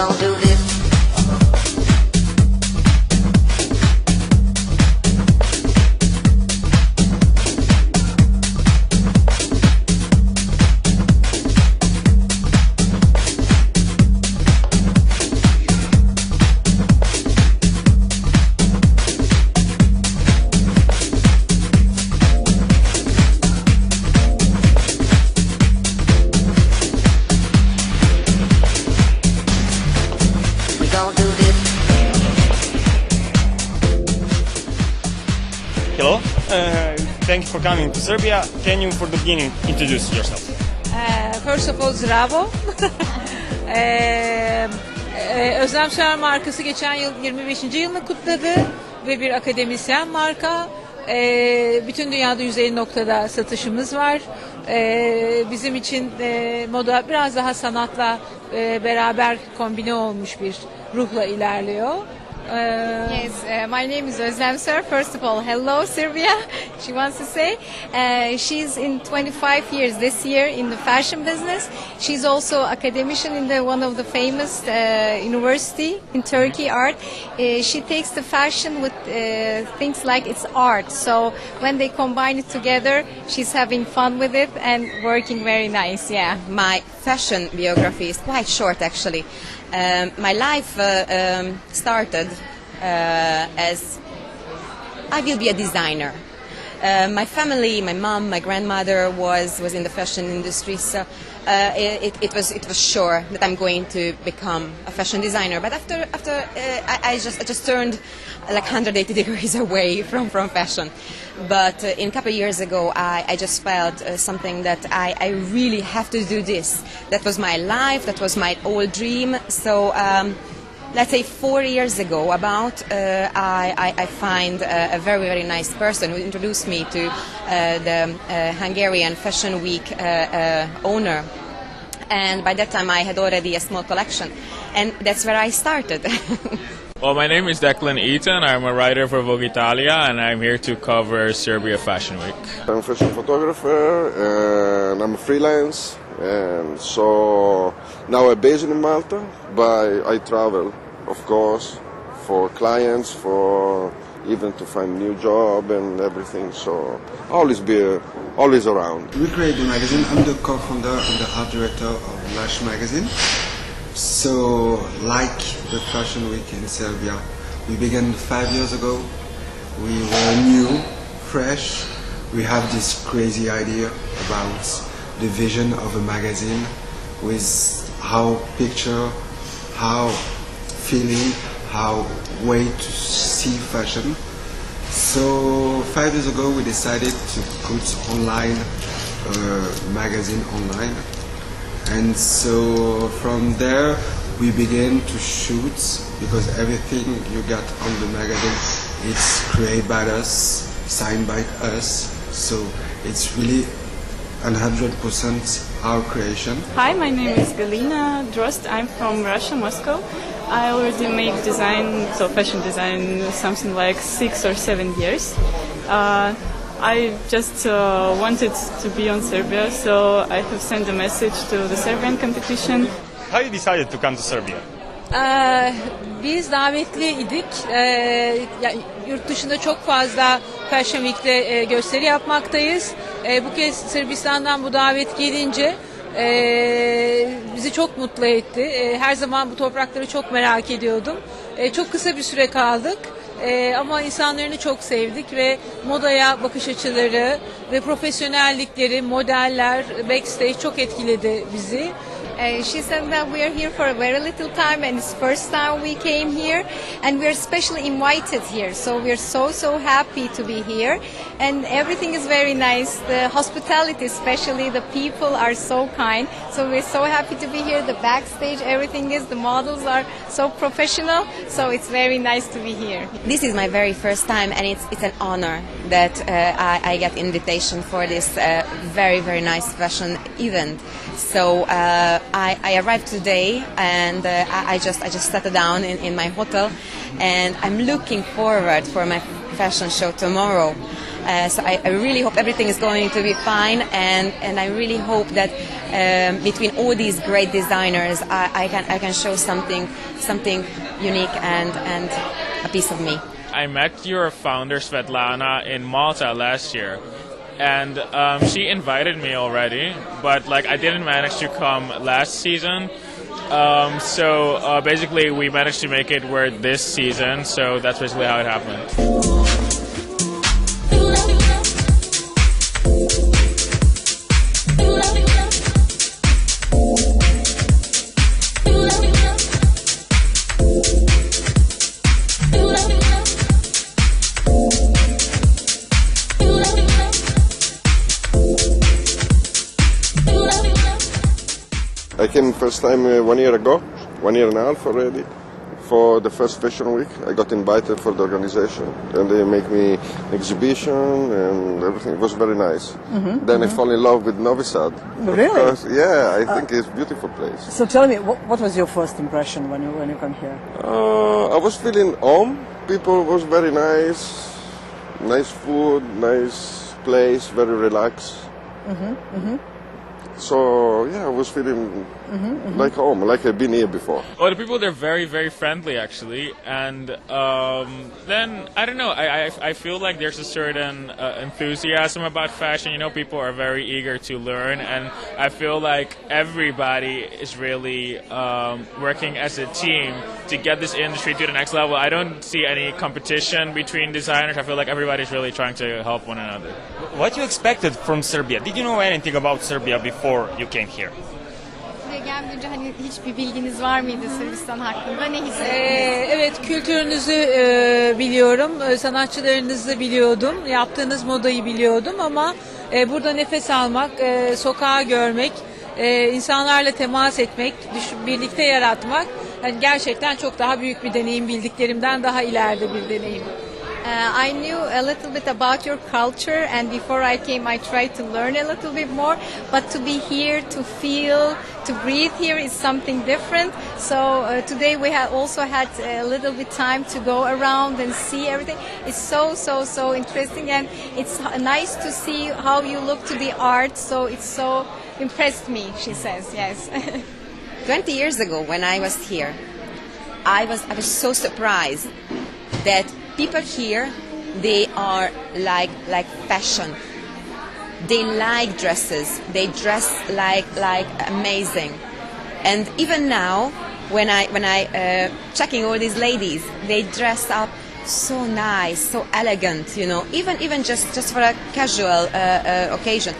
gon' do this. Hello, thank you for coming to Serbia. Can you, for the beginning, introduce yourself? First of all, zdravo. Özlem Şahin markası geçen yıl 25. yılını kutladı ve bir akademisyen marka. Bütün dünyada 150 noktada satışımız var. Bizim için moda biraz daha sanatla beraber kombine olmuş bir ruhla ilerliyor. Yes, my name is Özlem Sir. First of all, hello Serbia, she wants to say. She's in 25 years this year in the fashion business. She's also academician in one of the famous university in Turkey, art. She takes the fashion with things like it's art. So when they combine it together, she's having fun with it and working very nice, yeah. My fashion biography is quite short actually. My life started as I will be a designer. My family, my mom, my grandmother was in the fashion industry, so it was sure that I'm going to become a fashion designer. But after I just turned like 180 degrees away from fashion. But in a couple of years ago, I just felt something that I really have to do this. That was my life, that was my old dream. So let's say 4 years ago I find a very, very nice person who introduced me to the Hungarian Fashion Week owner. And by that time I had already a small collection. And that's where I started. Well, my name is Declan Eaton. I'm a writer for Vogue Italia, and I'm here to cover Serbia Fashion Week. I'm a fashion photographer, and I'm a freelance. And so now I'm based in Malta, but I travel, of course, for clients, for even to find new job and everything. So always around. We create the magazine. I'm the co-founder and the art director of Lash magazine. So, like the Fashion Week in Serbia, we began 5 years ago. We were new, fresh. We have this crazy idea about the vision of a magazine with how picture, how feeling, how way to see fashion. So 5 years ago we decided to put online magazine online. And so from there we began to shoot, because everything you got on the magazine, it's created by us, signed by us. So it's really 100% our creation. Hi, my name is Galina Drost. I'm from Russia, Moscow. I already make design, so fashion design, something like 6 or 7 years. I just wanted to be on Serbia, so I have sent a message to the Serbian competition. How you decided to come to Serbia? Biz davetliydik. Yani yurt dışında çok fazla Fashion Week'te gösteri yapmaktayız. Bu kez Sırbistan'dan bu davet gelince bizi çok mutlu etti. Her zaman bu toprakları çok merak ediyordum. Çok kısa bir süre kaldık. Ama insanlarını çok sevdik ve modaya bakış açıları ve profesyonellikleri, modeller, backstage çok etkiledi bizi. She said that we are here for a very little time, and it's first time we came here, and we are specially invited here. So we are so happy to be here, and everything is very nice. The hospitality, especially the people, are so kind. So we're so happy to be here. The backstage, everything is. The models are so professional. So it's very nice to be here. This is my very first time, and it's an honor that I get invitation for this very nice fashion event. So I arrived today, and I just sat down in my hotel, and I'm looking forward for my fashion show tomorrow. So I really hope everything is going to be fine, and I really hope that between all these great designers, I can show something unique and a piece of me. I met your founder Svetlana in Malta last year, and she invited me already, but like I didn't manage to come last season. So basically we managed to make it work this season, so that's basically how it happened. I came first time 1 year ago, 1 year and a half already, for the first fashion week. I got invited for the organization, and they make me exhibition and everything. It was very nice. Then I fall in love with Novi Sad. Really? Because, yeah, I think it's a beautiful place. So tell me, what was your first impression when you come here? I was feeling home. People was very nice, nice food, nice place, very relaxed. So yeah, I was feeling like home, like I've been here before. Well, the people, they're very, very friendly actually, and then I don't know. I feel like there's a certain enthusiasm about fashion. You know, people are very eager to learn, and I feel like everybody is really working as a team to get this industry to the next level. I don't see any competition between designers. I feel like everybody's really trying to help one another. What you expected from Serbia? Did you know anything about Serbia before you came here? Buraya gelmeden önce hani hiçbir bilginiz var mıydı Sırbistan hakkında? Ne hissettiniz? Evet, kültürünüzü biliyorum, sanatçılarınızı biliyordum, yaptığınız modayı biliyordum ama burada nefes almak, sokağı görmek, insanlarla temas etmek, birlikte yaratmak yani gerçekten çok daha büyük bir deneyim, bildiklerimden daha ileride bir deneyim. I knew a little bit about your culture, and before I came I tried to learn a little bit more, but to be here, to feel, to breathe here is something different. So today we have also had a little bit time to go around and see everything. It's so interesting, and it's nice to see how you look to the art, so it's so impressed me, she says, yes. 20 years ago when I was here, I was so surprised that people here, they are like fashion. They like dresses. They dress like amazing. And even now, when I checking all these ladies, they dress up so nice, so elegant. You know, even just for a casual occasion,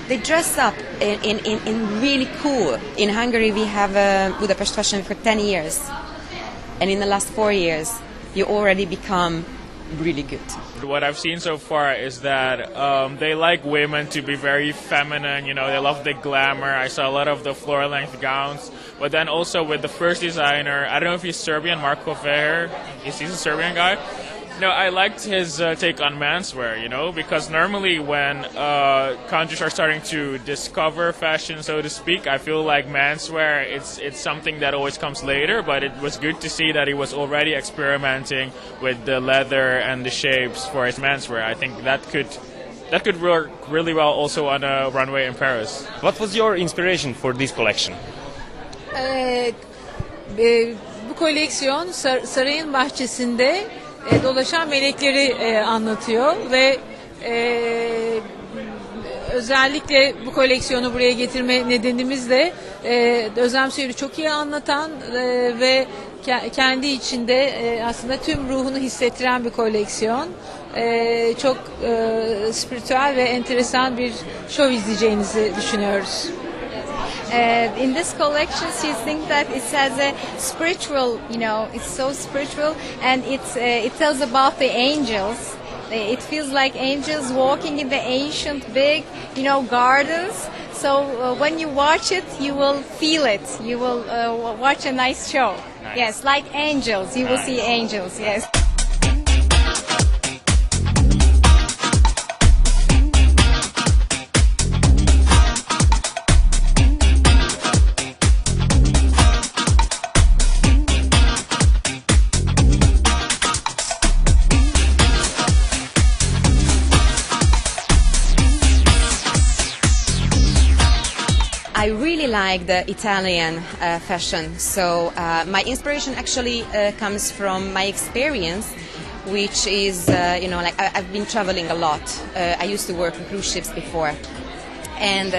they dress up in really cool. In Hungary, we have Budapest Fashion Week for 10 years, and in the last 4 years, you already become really good. What I've seen so far is that they like women to be very feminine, you know, they love the glamour. I saw a lot of the floor-length gowns, but then also with the first designer, I don't know if he's Serbian, Marko Veher, he's a Serbian guy. No, I liked his take on menswear, you know, because normally when countries are starting to discover fashion, so to speak, I feel like menswear, it's something that always comes later, but it was good to see that he was already experimenting with the leather and the shapes for his menswear. I think that could work really well also on a runway in Paris. What was your inspiration for this collection? Bu koleksiyon sarayın bahçesinde dolaşan melekleri anlatıyor ve özellikle bu koleksiyonu buraya getirme nedenimiz de Özlem Sürü'yü çok iyi anlatan ve kendi içinde aslında tüm ruhunu hissettiren bir koleksiyon. Çok spiritüel ve enteresan bir şov izleyeceğinizi düşünüyoruz. In this collection, she thinks that it has a spiritual, you know, it's so spiritual, and it tells about the angels. It feels like angels walking in the ancient, big, you know, gardens. So when you watch it, you will feel it. You will watch a nice show. Nice. Yes, like angels. You will see angels. Yes. really like the Italian fashion. So my inspiration actually comes from my experience, which is, like I've been traveling a lot. I used to work on cruise ships before. And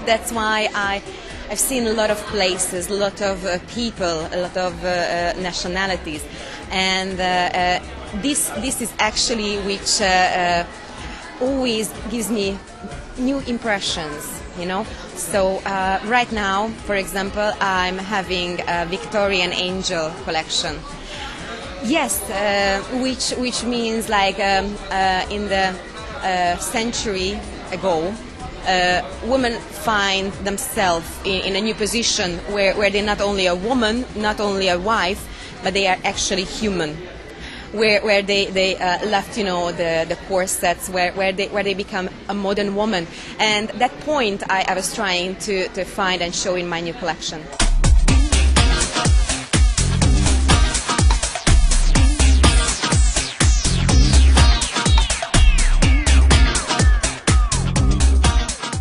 that's why I've seen a lot of places, a lot of people, a lot of nationalities. And this is actually which always gives me new impressions, So right now, for example, I'm having a Victorian Angel collection. Yes, which means like in the century ago, women find themselves in a new position where they're not only a woman, not only a wife, but they are actually human. Where they left, the corsets, where they become a modern woman, and that point I was trying to find and show in my new collection.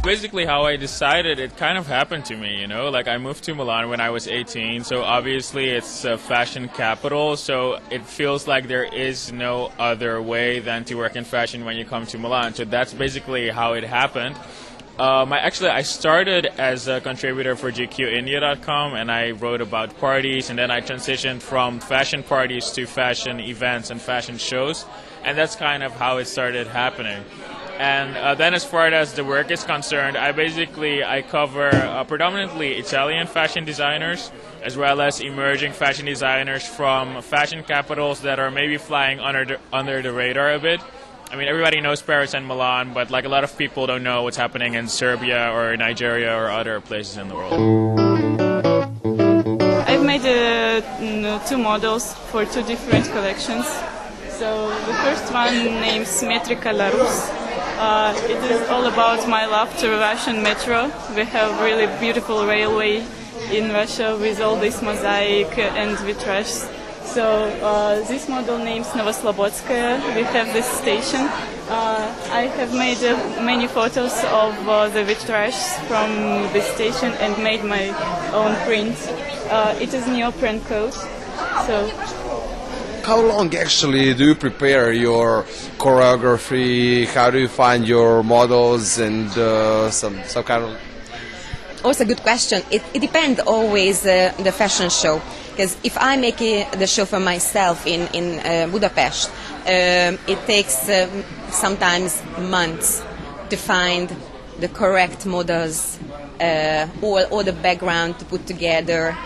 Basically how I decided, it kind of happened to me, like I moved to Milan when I was 18, so obviously it's a fashion capital, so it feels like there is no other way than to work in fashion when you come to Milan, so that's basically how it happened. I started as a contributor for GQindia.com, and I wrote about parties, and then I transitioned from fashion parties to fashion events and fashion shows, and that's kind of how it started happening. And then as far as the work is concerned, I cover predominantly Italian fashion designers, as well as emerging fashion designers from fashion capitals that are maybe flying under the radar a bit. I mean, everybody knows Paris and Milan, but like a lot of people don't know what's happening in Serbia or Nigeria or other places in the world. I've made 2 models for 2 different collections. So the first one named Metrica La Rus. It is all about my love to Russian metro. We have really beautiful railway in Russia with all this mosaic and vitrage. So this model names Novoslobodskaya. We have this station. I have made many photos of the vitrage from this station and made my own print. It is neoprene coat. So. How long actually do you prepare your choreography? How do you find your models and some kind of... Also a good question. It depends always the fashion show. Because if I make the show for myself in Budapest, it takes sometimes months to find the correct models, all the background to put together.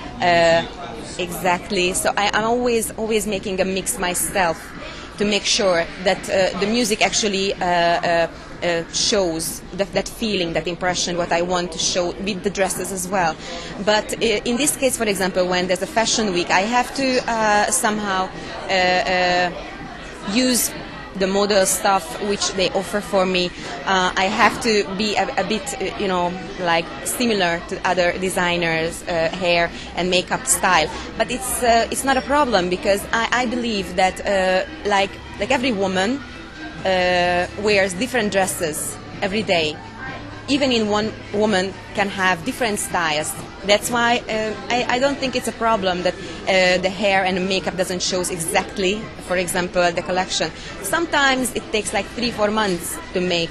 Exactly. So I'm always making a mix myself to make sure that the music actually shows that feeling, that impression, what I want to show with the dresses as well. But in this case, for example, when there's a fashion week, I have to somehow use the model stuff which they offer for me. I have to be a bit, like similar to other designers' hair and makeup style. But it's not a problem because I believe that like every woman wears different dresses every day. Even in one woman can have different styles. That's why I don't think it's a problem that the hair and the makeup doesn't show exactly, for example, the collection. Sometimes it takes like 3-4 months to make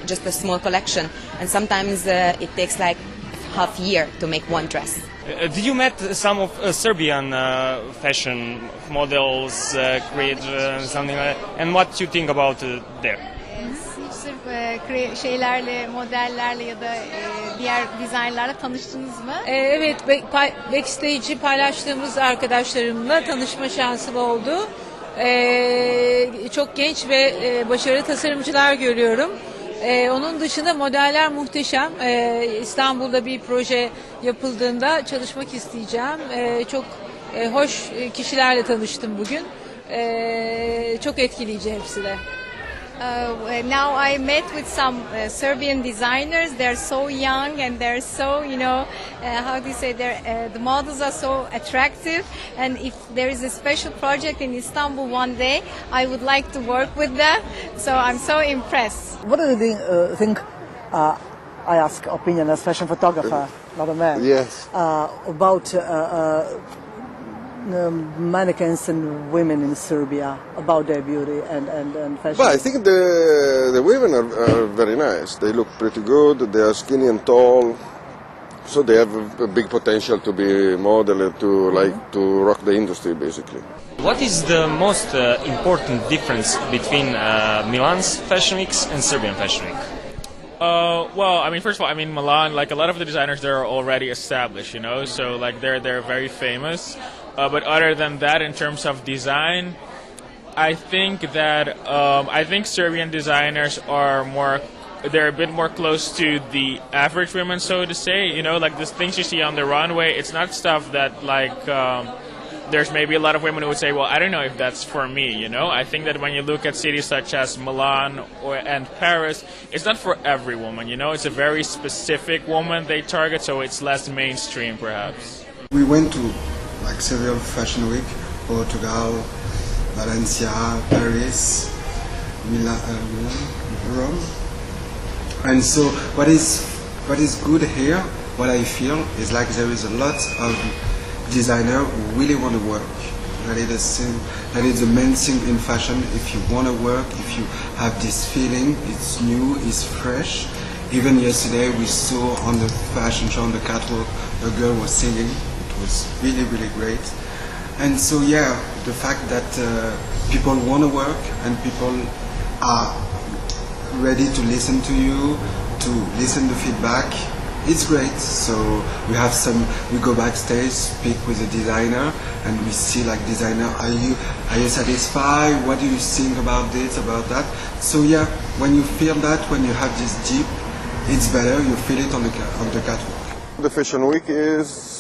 just a small collection, and sometimes it takes like half year to make one dress. Did you met some of Serbian fashion models, create something like that? And what do you think about them? Sırf şeylerle, modellerle ya da diğer dizaynlarla tanıştınız mı? Evet, backstage'i paylaştığımız arkadaşlarımla tanışma şansım oldu. Çok genç ve başarılı tasarımcılar görüyorum. Onun dışında modeller muhteşem. İstanbul'da bir proje yapıldığında çalışmak isteyeceğim. Çok hoş kişilerle tanıştım bugün. Çok etkileyici hepsi de. Now I met with some Serbian designers. They're so young and they're so, how do you say, the models are so attractive. And if there is a special project in Istanbul one day, I would like to work with them. So I'm so impressed. What do you think? I ask opinion as fashion photographer. not a man. Yes. About mannequins and women in Serbia, about their beauty and fashion. But I think the women are very nice. They look pretty good. They are skinny and tall, so they have a big potential to be model and to rock the industry, basically. What is the most important difference between Milan's Fashion Weeks and Serbian Fashion Week? Well, I mean, first of all, I mean, Milan, like a lot of the designers there are already established, you know, so like they're very famous. But other than that, in terms of design, I think that I think Serbian designers are they're a bit more close to the average women, so to say. You know, like the things you see on the runway, it's not stuff that like there's maybe a lot of women who would say, well, I don't know if that's for me, you know. I think that when you look at cities such as Milan and Paris, it's not for every woman, you know. It's a very specific woman they target, so it's less mainstream, perhaps. We went to like several fashion week, Portugal, Valencia, Paris, Milan, Rome. And so what is good here, what I feel is like there is a lot of designer who really want to work. That is the main thing in fashion. If you want to work, if you have this feeling, it's new, it's fresh. Even yesterday we saw on the fashion show on the catwalk, a girl was singing. It was really, really great. And so yeah, the fact that people want to work and people are ready to listen to you, to listen to feedback, it's great. So we go backstage, speak with the designer, and we see like designer, are you satisfied? What do you think about this, about that? So yeah, when you feel that, when you have this deep, it's better. You feel it on the catwalk. The fashion week is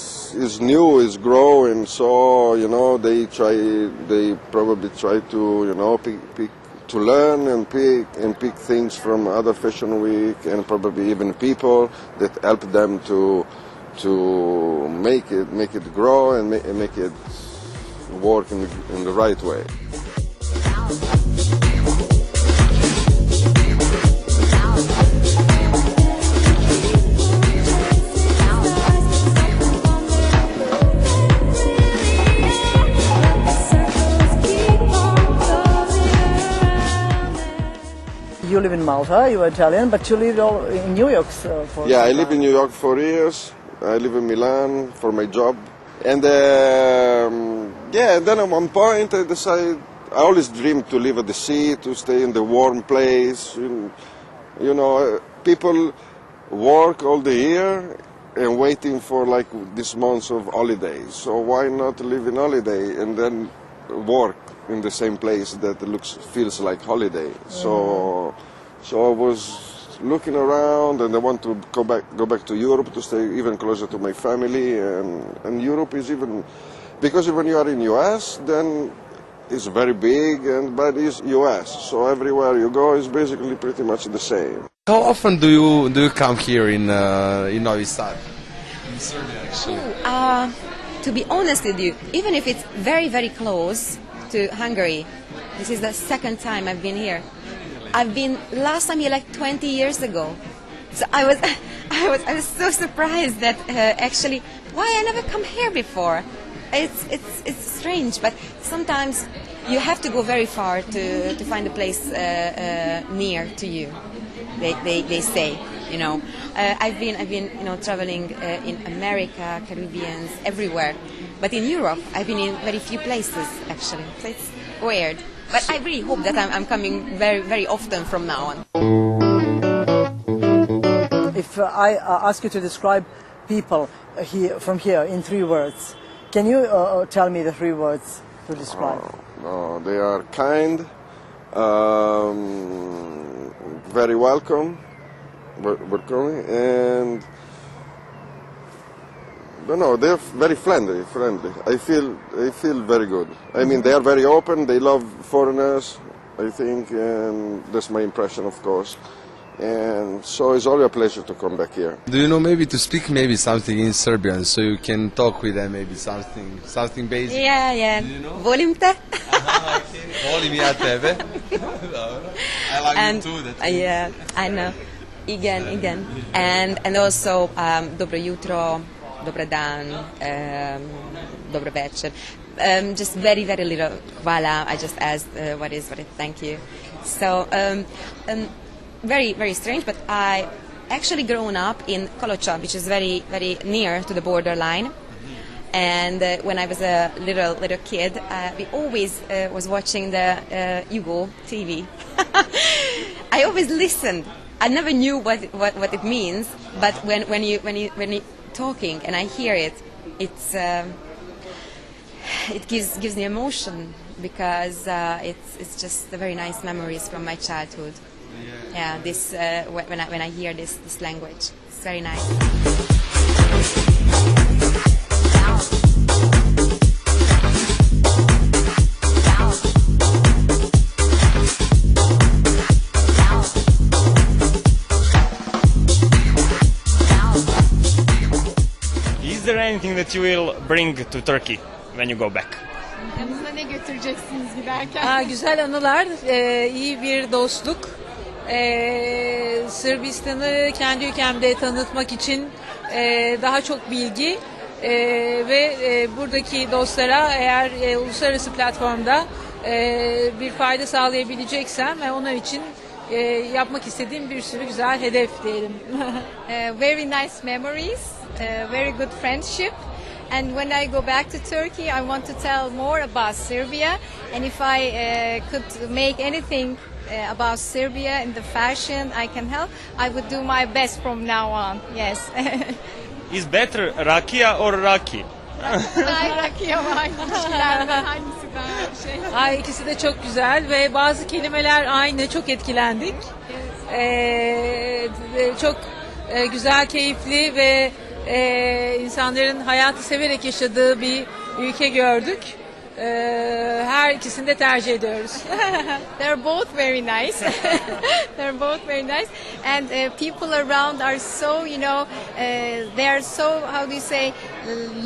new, is growing, so you know they probably try to to learn and pick things from other fashion week, and probably even people that help them to make it grow and make it work in the right way. You live in Malta, you are Italian, but you live in New York for Yeah, I live in New York for years. I live in Milan for my job. And then at one point I decided, I always dreamed to live at the sea, to stay in the warm place. You know, people work all the year and waiting for like this month of holidays. So why not live in holiday and then work in the same place that feels like holiday? So I was looking around, and I want to go back to Europe to stay even closer to my family, and Europe is even, because when you are in US, then it's very big, but it's US, so everywhere you go is basically pretty much the same. How often do you come here in Novi Sad? In Serbia, actually. To be honest with you, even if it's very, very close to Hungary, this is the second time I've been here. I've been last time here like 20 years ago. So I was so surprised that actually why I never come here before. It's strange, but sometimes you have to go very far to find a place near to you. They say, you know. I've been traveling in America, Caribbean, everywhere. But in Europe, I've been in very few places actually. So it's weird. But I really hope that I'm coming very, very often from now on. If I ask you to describe people from here in 3 words, can you tell me the 3 words to describe? They are kind, very welcoming, and they're very friendly. I feel very good. I mean, they are very open. They love foreigners, I think, and that's my impression, of course. And so it's always a pleasure to come back here. Do you know maybe to speak maybe something in Serbian, so you can talk with them, maybe something basic? Yeah. Do you know? Volim te. Volim ja tebe. I like you too. Yeah, I know. Igen. And also dobro jutro, dobar dan, dobro večer. Just very little hvala. I just asked what is thank you. So very strange, but I actually grown up in Kolocha, which is very near to the borderline. And when I was a little kid, we always was watching the Yugo TV. I always listened. I never knew what it means, but when you talking and I hear it, it gives me emotion because it's just the very nice memories from my childhood. Yeah, this when I hear this language, it's very nice. Is there anything that you will bring to Turkey when you go back? Yanınıza ne götüreceksiniz giderken? Güzel anılar, iyi bir dostluk. Sırbistan'ı kendi ülkemde tanıtmak için daha çok bilgi ve buradaki dostlara eğer uluslararası platformda bir fayda sağlayabileceksem onlar için yapmak istediğim bir sürü güzel hedef diyelim. Very nice memories, very good friendship. And when I go back to Turkey, I want to tell more about Serbia. And if I could make anything about Serbia in the fashion I can help, I would do my best from now on. Yes. Is better rakia or raki? Rakia var. Hangisi daha şey? İkisi de çok güzel ve bazı kelimeler aynı, çok etkilendik. Çok güzel, keyifli ve insanların hayatı severek yaşadığı bir ülke gördük. Her ikisini de tercih ediyoruz. They're both very nice. They're both very nice, and people around are so, they are so, how do you say,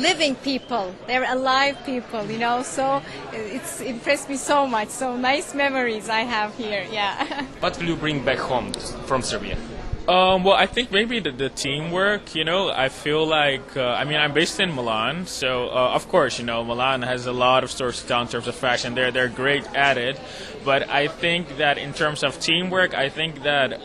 living people. They're alive people, So it's impressed me so much. So nice memories I have here. Yeah. What will you bring back home from Serbia? Well, I think maybe the teamwork, I feel like, I'm based in Milan, so of course, Milan has a lot of stores down in terms of fashion. They're great at it, but I think that in terms of teamwork, I think that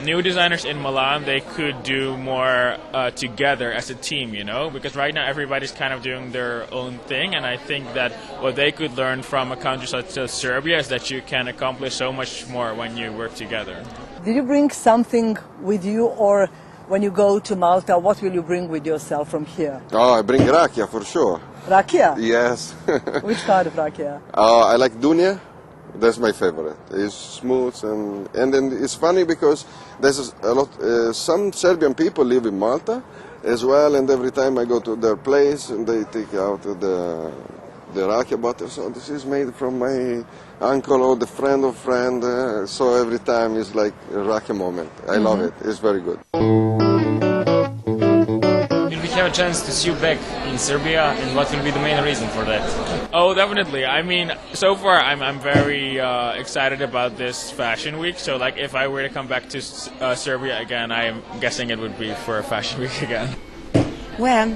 new designers in Milan, they could do more together as a team, because right now everybody's kind of doing their own thing, and I think that what they could learn from a country such as Serbia is that you can accomplish so much more when you work together. Did you bring something with you, or when you go to Malta, what will you bring with yourself from here? Oh, I bring rakia for sure. Rakia? Yes. Which kind of rakia? I like dunya. That's my favorite. It's smooth and then it's funny because there's a lot. Some Serbian people live in Malta as well, and every time I go to their place, and they take out the rakia butter. So this is made from my uncle or the friend of friend. So every time is like a rakia moment. I love it. It's very good. Will we have a chance to see you back in Serbia, and what will be the main reason for that? Oh, definitely. So far I'm very excited about this fashion week. So like if I were to come back to Serbia again, I'm guessing it would be for a fashion week again. Well,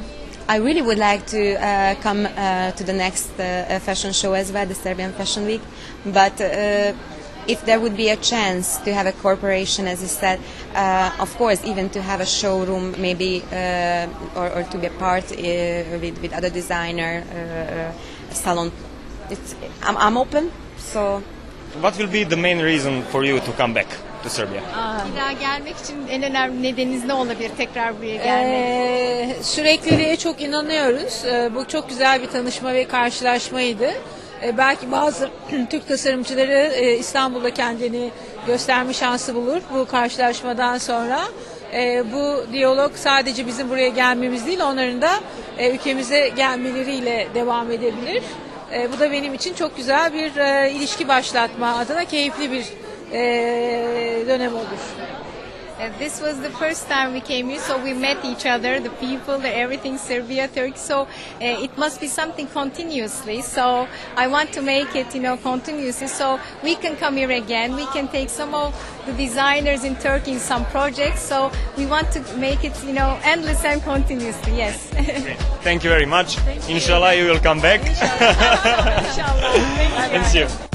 I really would like to come to the next fashion show as well, the Serbian Fashion Week. But if there would be a chance to have a corporation, as you said, of course, even to have a showroom, maybe, or to be a part with other designer salon, I'm open. So, what will be the main reason for you to come back to Serbia? Bir daha gelmek için en önemli nedeniniz ne olabilir tekrar buraya gelmek? Sürekliliğe çok inanıyoruz. Bu çok güzel bir tanışma ve karşılaşmaydı. Belki bazı Türk tasarımcıları İstanbul'da kendini gösterme şansı bulur bu karşılaşmadan sonra. Bu diyalog sadece bizim buraya gelmemiz değil, onların da ülkemize gelmeleriyle devam edebilir. Bu da benim için çok güzel bir ilişki başlatma adına keyifli bir dönem olur. This was the first time we came here, so we met each other, the people, everything, Serbia, Turkey. So it must be something continuously. So I want to make it, continuously. So we can come here again. We can take some of the designers in Turkey in some projects. So we want to make it, endless and continuously. Yes. Okay. Thank you very much. Thank you. Inshallah, you will come back. Inshallah. Thank you. And see you.